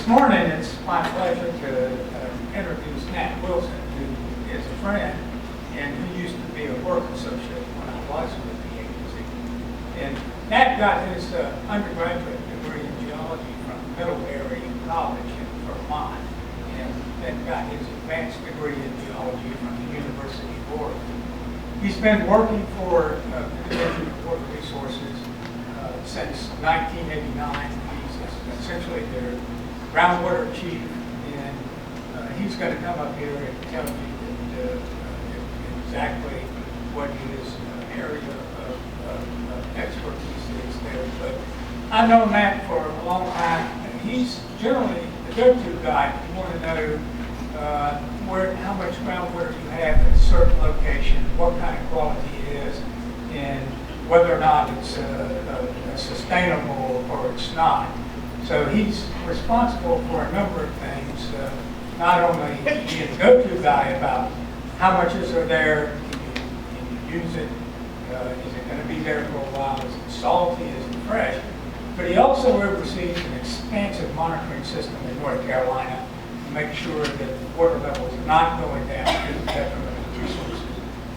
This morning, it's my pleasure to introduce Nat Wilson, who is a friend and who used to be a work associate when I was with the agency. And Nat got his undergraduate degree in geology from Middlebury College in Vermont, and then got his advanced degree in geology from the University of Oregon. He's been working for the Division of Water Resources since 1989. He's essentially their groundwater chief, and he's going to come up here and tell you that, exactly what his area of expertise is there. But I've known Matt for a long time, and he's generally the go-to guy if you want to know how much groundwater you have at a certain location, what kind of quality it is, and whether or not it's sustainable or it's not. So he's responsible for a number of things, not only being the go-to guy about how much is there, can you use it, is it going to be there for a while, is it salty, is it fresh, but he also oversees an expansive monitoring system in North Carolina to make sure that the water level is not going down to the detriment of the resources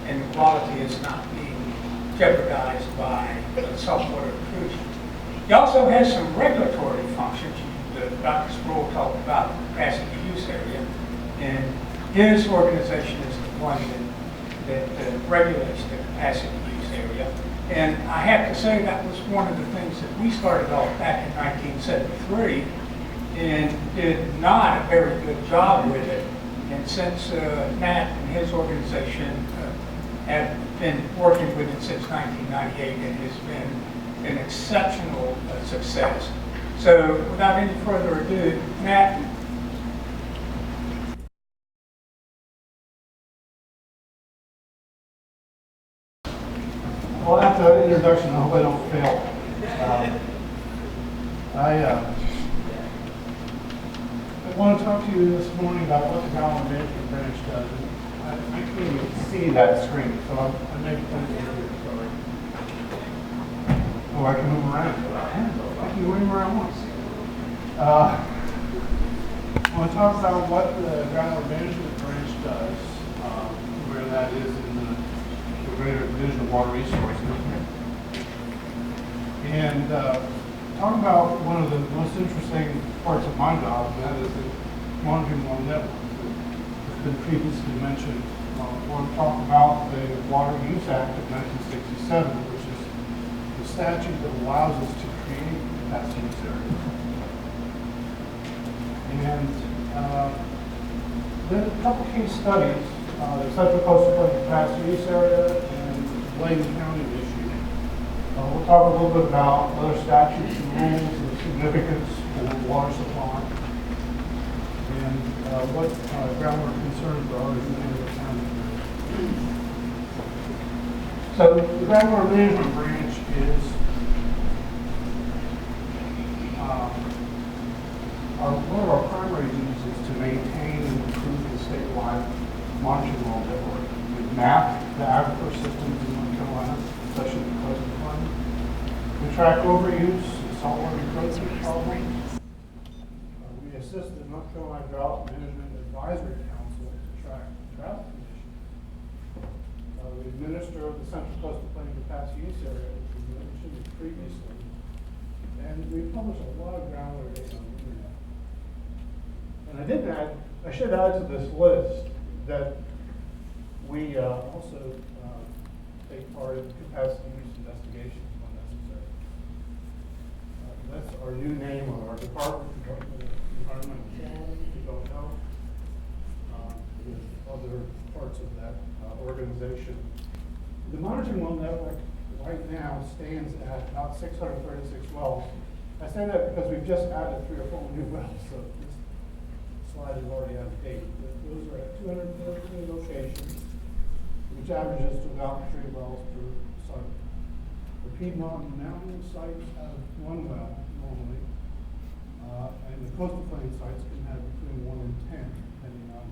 and the quality is not being jeopardized by saltwater intrusion. He also has some regulatory functions. Dr. Sproul talked about the capacity use area, and his organization is the one that regulates the capacity use area. And I have to say that was one of the things that we started off back in 1973 and did not a very good job with it. And since Matt and his organization have been working with it since 1998, it has been an exceptional success. So without any further ado, Matt. Well, after the introduction, I hope I don't fail. I want to talk to you this morning about what the groundwater management branch does. I can't even see that screen, so I may point it here. Sorry. Oh, I can move around. I can move anywhere I want. I want to talk about what the groundwater management branch does, where that is in the Greater Division of Water Resources, and talk about one of the most interesting parts of my job, and that is the monitoring well network. It's been previously mentioned. I want to talk about the Water Use Act of 1967, which is the statute that allows us to create capacity use areas. And then a couple case studies, the Central Coastal Plain Capacity Use Area and the Blaine County issue. We'll talk a little bit about other statutes and rules and significance for water supply and what groundwater concerns are in the county. So the groundwater management branch is one of our primary duties is to maintain and improve the statewide monitoring well network. We map the aquifer systems in North Carolina, especially the coastal plain. We track overuse, saltwater encroachment problems. We assist the North Carolina Drought Management Advisory Council to track drought conditions. We administer the Central Coastal Plain Capacity Use Area, which we mentioned previously. And we publish a lot of groundwater data on the internet. And I should add to this list that we also take part in capacity use investigations when necessary. That's our new name on our department, Department of Environmental Quality, if you don't know, with other parts of that organization. The monitoring well network right now stands at about 636 wells. I say that because we've just added 3 or 4 new wells, so this slide is already out of date. Those are at 213 locations, which averages to about 3 wells per site. The Piedmont and Mountain sites have 1 well normally, and the coastal plain sites can have between 1 and 10, depending on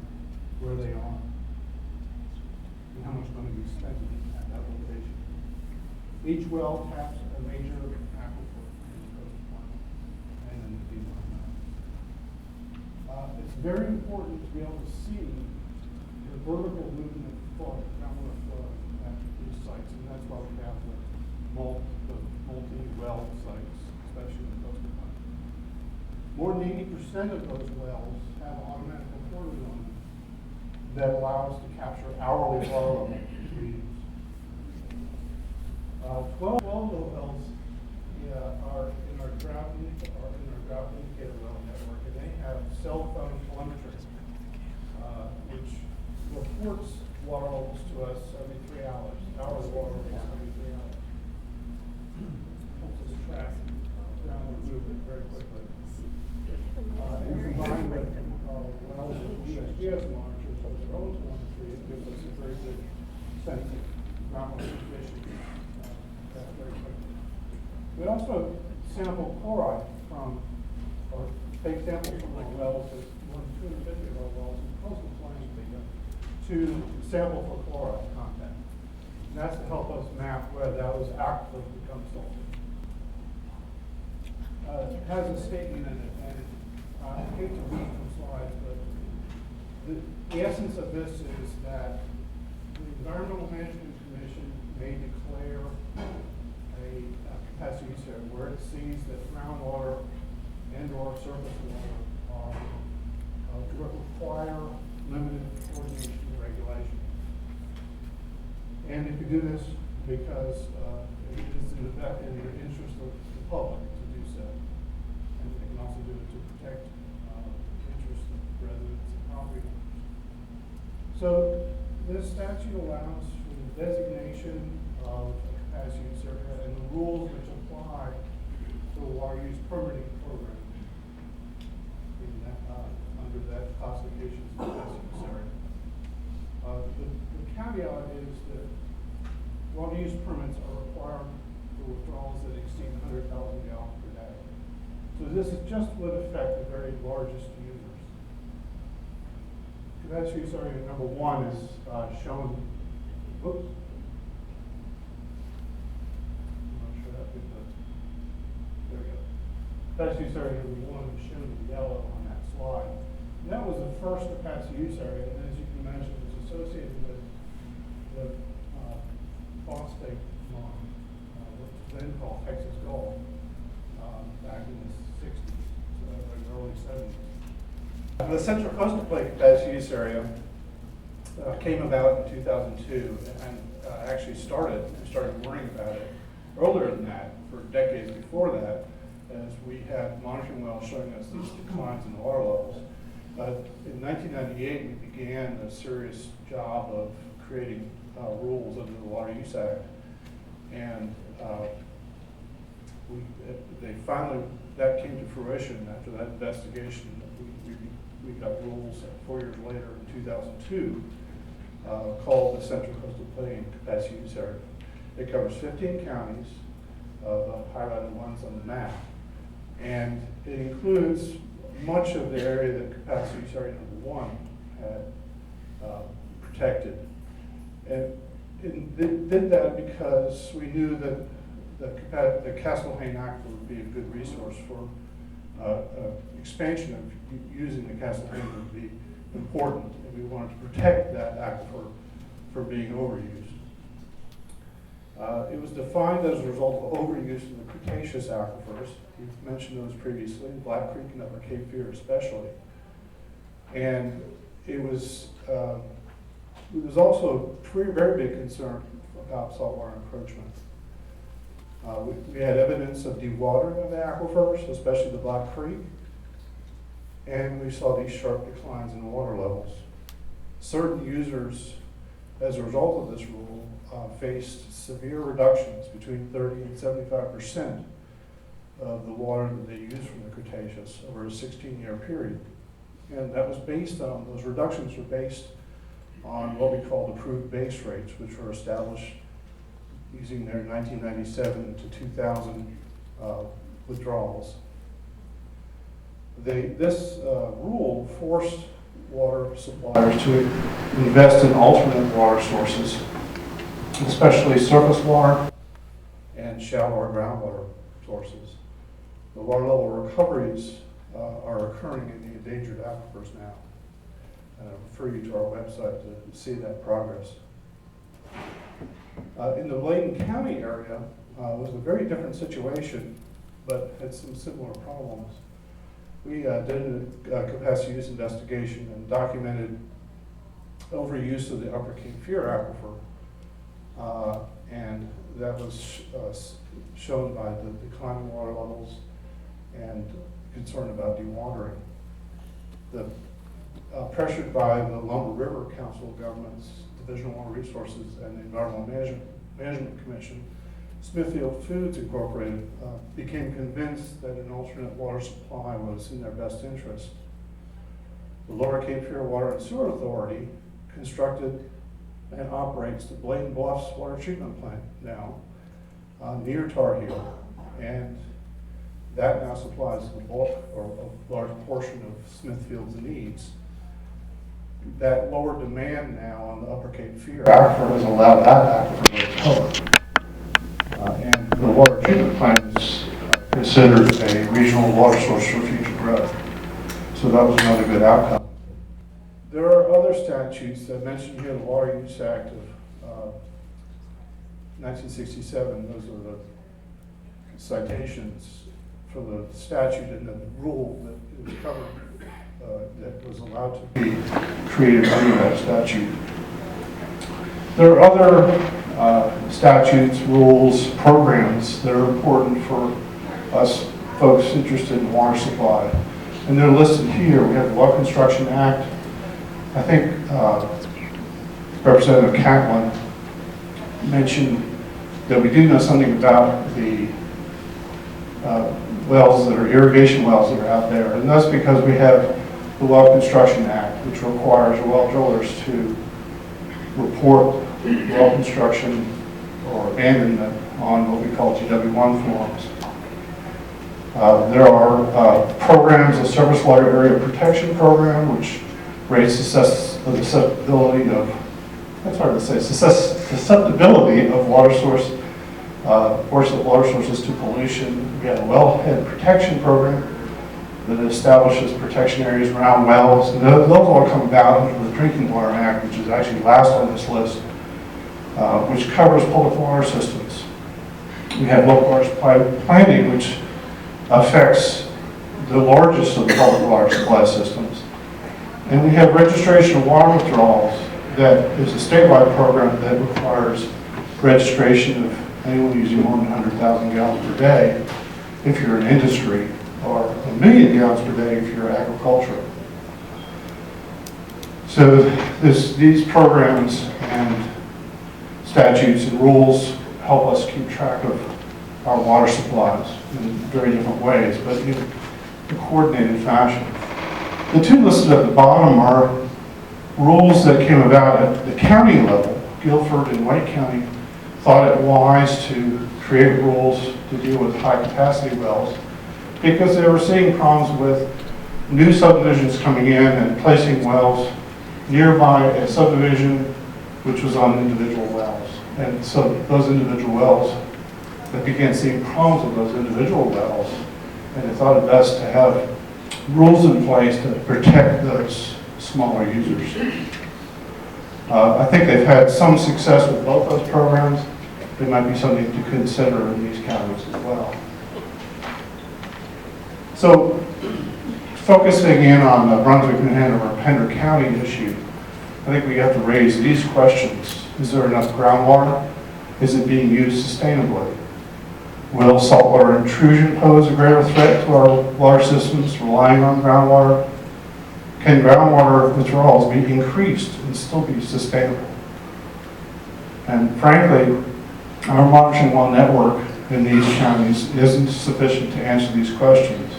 where they are and how much money we spend at that location. Each well taps a major aquifer in the coastal plain and in the Piedmont Mountains. very important to be able to see the vertical movement flow, groundwater flow at these sites, and that's why we have the multi-well sites, especially in the coastal plain. More than 80% of those wells have automatic reporting on them that allow us to capture hourly water level readings. 12 wells are in our drought indicator well network, and they have cell phone telemetry, which reports water levels to us every 3 hours. Hourly water levels every 3 hours. Helps us track groundwater movement very quickly. And combined with wells that USGS monitors with their own telemetry, it gives us a very good sense of groundwater conditions very quickly. We also sample chloride from, or take samples from our wells, more than 250 of our wells in coastal plain to sample for chloride content. And that's to help us map where those aquifers become salty. It has a statement in it, and I hate to read from slides, but the essence of this is that the Environmental Management Commission may declare a capacity use area where it sees that groundwater and/or surface water require limited coordination and regulation. And if you do this because it is in the interest of the public to do so, and they can also do it to protect the interests of residents and property owners. So this statute allows for the designation of a capacity use area and the rules which apply to the water use permitting program in that, under that classification as capacity use area. The caveat is that water use permits are required for withdrawals that exceed 100,000 gallons per day. So this is just would affect the very largest users. Capacity use area number 1 is shown. Oops. I'm not sure how big that. There we go. Capacity use area number 1 is shown in yellow on that slide. And that was the first capacity use area, and as you can imagine, it was associated with the phosphate mine, which was then called Texas Gulf, back in the 60s, like early 70s. The Central Coastal Plain Capacity Use Area came about in 2002, and actually started learning about it earlier than that, for decades before that, as we had monitoring wells showing us these declines in water levels. In 1998, we began a serious job of creating rules under the Water Use Act, and that came to fruition after that investigation. We got rules 4 years later in 2002 called the Central Coastal Plain Capacity Use Area. It covers 15 counties, the highlighted ones on the map, and it includes much of the area that capacity use area number 1 had protected. And it did that because we knew that the Castlehane Aquifer would be a good resource for expansion of using the Castlehane would be important, and we wanted to protect that aquifer from being overused. It was defined as a result of overuse in the Cretaceous aquifers. We've mentioned those previously, Black Creek and Upper Cape Fear especially. And it was also a very big concern about saltwater encroachment. We had evidence of dewatering of the aquifers, especially the Black Creek, and we saw these sharp declines in water levels. Certain users, as a result of this rule, faced severe reductions between 30 and 75% of the water that they used from the Cretaceous over a 16-year period. And that was based on, those reductions were based on what we called approved base rates, which were established using their 1997 to 2000 withdrawals. This rule forced water suppliers to invest in alternate water sources, especially surface water and shallower groundwater sources. The water level recoveries are occurring in the endangered aquifers now. And I refer you to our website to see that progress. In the Bladen County area, was a very different situation, but had some similar problems. We did a capacity use investigation and documented overuse of the Upper Cape Fear aquifer, and that was shown by the declining water levels and concern about dewatering. Pressured by the Lumber River Council of Governments, Division of Water Resources, and the Environmental Management Commission, Smithfield Foods Incorporated became convinced that an alternate water supply was in their best interest. The Lower Cape Fear Water and Sewer Authority constructed and operates the Bladen Bluffs Water Treatment Plant now near Tar Heel, and that now supplies the bulk or a large portion of Smithfield's needs. That lower demand now on the Upper Cape Fear aquifer has allowed that aquifer to recover. And the water treatment plant is considered a regional water source for future growth. So that was another good outcome. There are other statutes that mentioned here, the Water Use Act of 1967. Those are the citations for the statute and the rule that was covered, that was allowed to be created under that statute. There are other statutes, rules, programs that are important for us folks interested in water supply. And they're listed here. We have the Water Construction Act. I think Representative Catlin mentioned that we do know something about the wells that are irrigation wells that are out there. And that's because we have the Well Construction Act, which requires well drillers to report well construction or abandonment on what we call GW1 forms. There are programs, the Surface Water Area Protection Program, which rates the susceptibility of, that's hard to say, susceptibility of water sources to pollution. We have a wellhead protection program that establishes protection areas around wells. And those all come about under the Drinking Water Act, which is actually last on this list, which covers public water systems. We have local water planning, which affects the largest of the public water supply systems. And we have registration of water withdrawals that is a statewide program that requires registration of anyone using more than 100,000 gallons per day if you're an industry, or 1 million gallons per day if you're agriculture. So these programs and statutes and rules help us keep track of our water supplies in very different ways, but in a coordinated fashion. The two listed at the bottom are rules that came about at the county level. Guilford and White County thought it wise to create rules to deal with high capacity wells because they were seeing problems with new subdivisions coming in and placing wells nearby a subdivision which was on individual wells. And so those individual wells, they began seeing problems with those individual wells, and they thought it best to have rules in place to protect those smaller users. I think they've had some success with both those programs. It might be something to consider in these counties as well. So, focusing in on the Brunswick, New Hanover, Pender County issue, I think we have to raise these questions. Is there enough groundwater? Is it being used sustainably? Will saltwater intrusion pose a greater threat to our water systems relying on groundwater? Can groundwater withdrawals be increased and still be sustainable? And frankly, our monitoring well network in these counties isn't sufficient to answer these questions.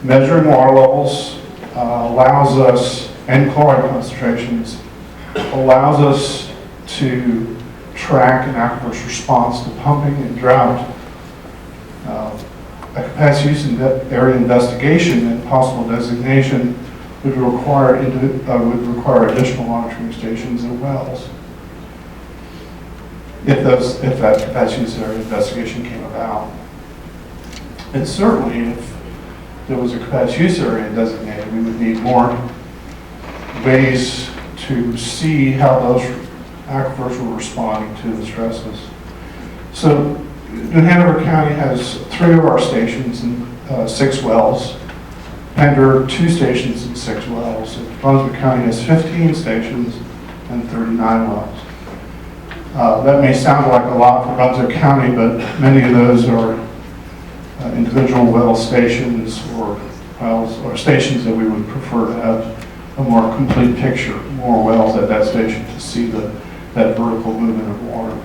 Measuring water levels allows us, and chloride concentrations, allows us to track an aquifer's response to pumping and drought. A capacity use area investigation and possible designation would require additional monitoring stations and wells if that capacity use area investigation came about. And certainly if there was a capacity use area designated, we would need more ways to see how those aquifers were responding to the stresses. So New Hanover County has 3 of our stations and 6 wells. Pender, 2 stations and 6 wells. And Brunswick County has 15 stations and 39 wells. That may sound like a lot for Brunswick County, but many of those are individual well stations or wells or stations that we would prefer to have a more complete picture, more wells at that station to see that vertical movement of water.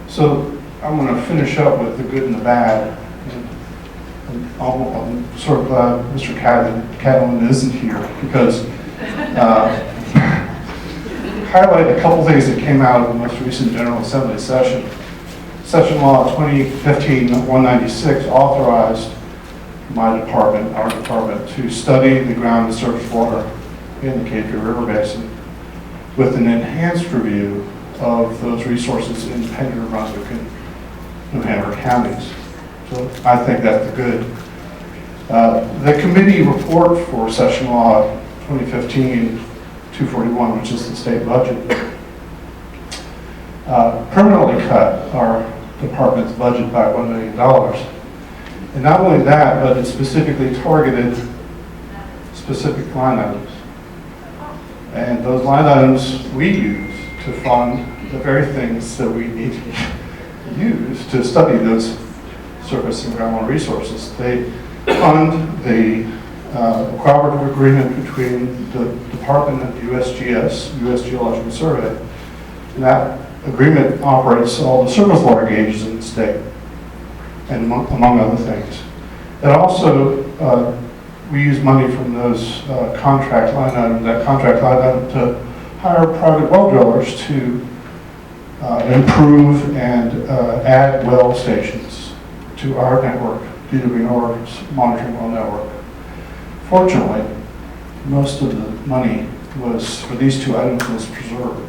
So I'm going to finish up with the good and the bad. I'm sort of glad Mr. Catlin isn't here because highlight a couple things that came out of the most recent General Assembly session. Session Law 2015-196 authorized my department, our department, to study the ground and surface water in the Cape Fear River Basin with an enhanced review of those resources in Pender, Brunswick, and New Hanover counties. So I think that's good. The committee report for Session Law 2015-241, which is the state budget, permanently cut our department's budget by $1 million. And not only that, but it specifically targeted specific line items. And those line items we use to fund the very things that we need to use to study those surface and groundwater resources. They fund the cooperative agreement between the Department and USGS, U.S. Geological Survey. And that agreement operates all the surface water gauges in the state, and among other things. It also, we use money from those contract line items, that contract line item to hire private well drillers to improve and add well stations to our network, DWNOR's monitoring well network. Fortunately, most of the money was for these 2 items was preserved.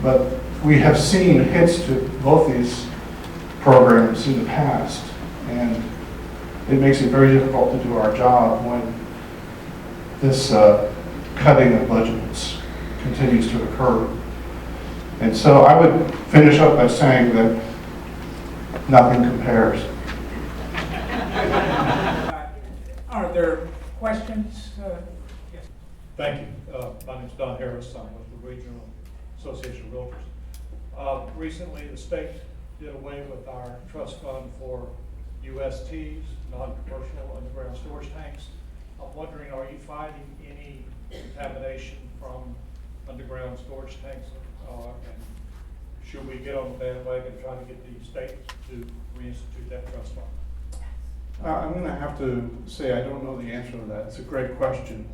But we have seen hits to both these programs in the past, and it makes it very difficult to do our job when this cutting of budgets continues to occur. And so I would finish up by saying that nothing compares. Are there questions? Yes. Thank you. My name's Don Harris. I'm with the Regional Association of Realtors. Recently, the state did away with our trust fund for USTs, non-commercial underground storage tanks. I'm wondering, are you finding any contamination from underground storage tanks? And should we get on the bandwagon and try to get the state to reinstitute that trust fund? I'm going to have to say I don't know the answer to that. It's a great question.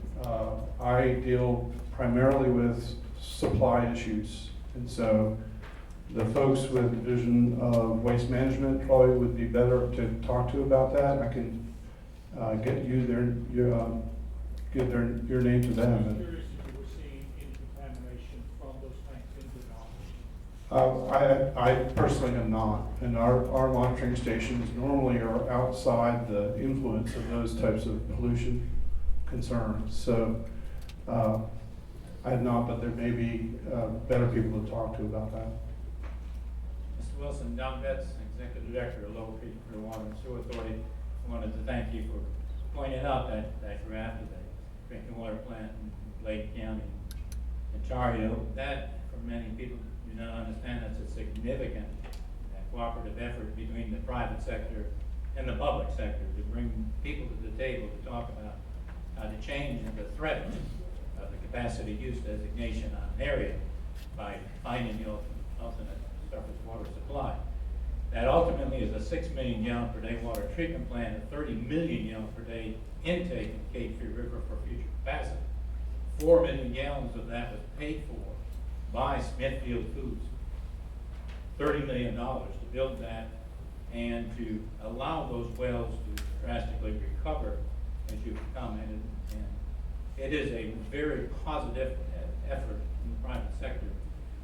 I deal primarily with supply issues, and so the folks with Division of Waste Management probably would be better to talk to about that. I can get you give your name to them. I'm curious if you were seeing any contamination from those tanks into the I personally have not, and our monitoring stations normally are outside the influence of those types of pollution concerns. So I have not, but there may be better people to talk to about that. Mr. Wilson, Don Betts, Executive Director of Lower Creek Water and Sewer Authority. I wanted to thank you for pointing out that graph of the drinking water plant in Lake County and Chario. That, for many people do not understand, that's a significant cooperative effort between the private sector and the public sector to bring people to the table to talk about how to change the threat of the capacity use designation on an area by finding the alternate surface water supply. That ultimately is a 6 million gallon per day water treatment plant, a 30 million gallon per day intake in Cape Fear River for future capacity. 4 million gallons of that was paid for by Smithfield Foods. $30 million to build that and to allow those wells to drastically recover, as you've commented. And it is a very positive effort in the private sector.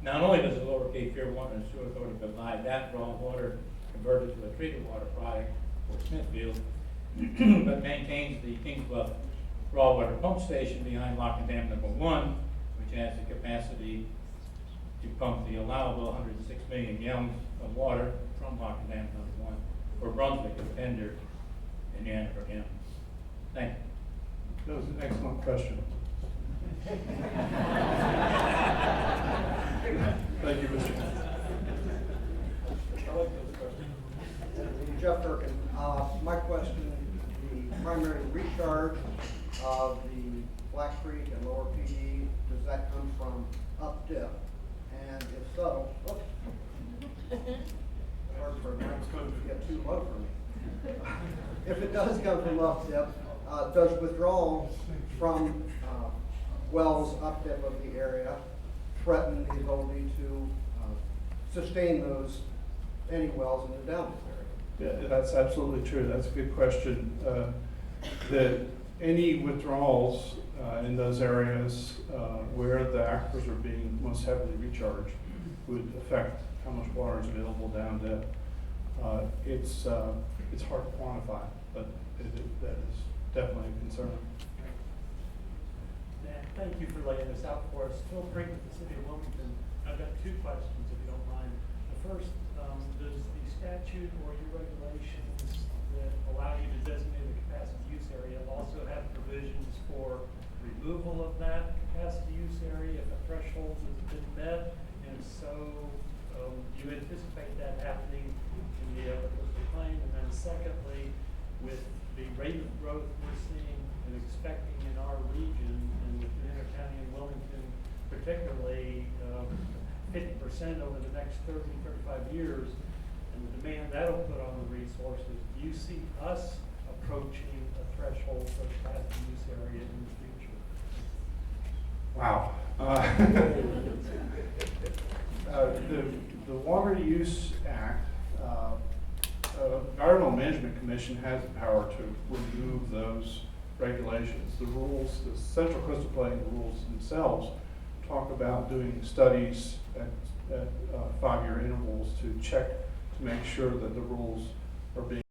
Not only does the Lower Cape Fear Water and Sewer Authority provide that raw water converted to a treated water product for Smithfield, but maintains the Kings Bluff raw water pump station behind Lock and Dam number 1, which has the capacity to pump the allowable 106 million gallons of water from Lock and Dam number 1 for Brunswick and Pender and Hanover County. Thank you. That was an excellent question. Thank you, Mr. I like those questions. Jeff Durkin, my question, the primary recharge of the Black Creek and Lower PD, does that come from up dip? And if so, hard for a microphone to get too low for me. If it does come from up dip, does withdrawal from wells up dip of the area threaten the ability to sustain those, any wells in the down dip area? Yeah, that's absolutely true. That's a good question. That any withdrawals in those areas where the aquifers are being most heavily recharged would affect how much water is available down dip. It's hard to quantify, but that is definitely a concern. Dan, thank you for laying this out for us. Phil Brink with the City of Wilmington. I've got two questions, if you don't mind. The first, does the statute or your regulations that allow you to designate a capacity use area also have provisions for removal of that capacity use area if a threshold has been met? And so, do you anticipate that happening in the Coastal Plain? And then secondly, with the rate of growth we're seeing and expecting in our region and within Enter County and Wilmington, particularly 50% over the next 30, 35 years, and the demand that'll put on the resources, do you see us approaching a threshold for capacity use area in the future? Wow. The Water Use Act, Environmental Management Commission has the power to remove those regulations. The rules, the Central Coastal Plain rules themselves talk about doing studies at 5-year intervals to check to make sure that the rules are being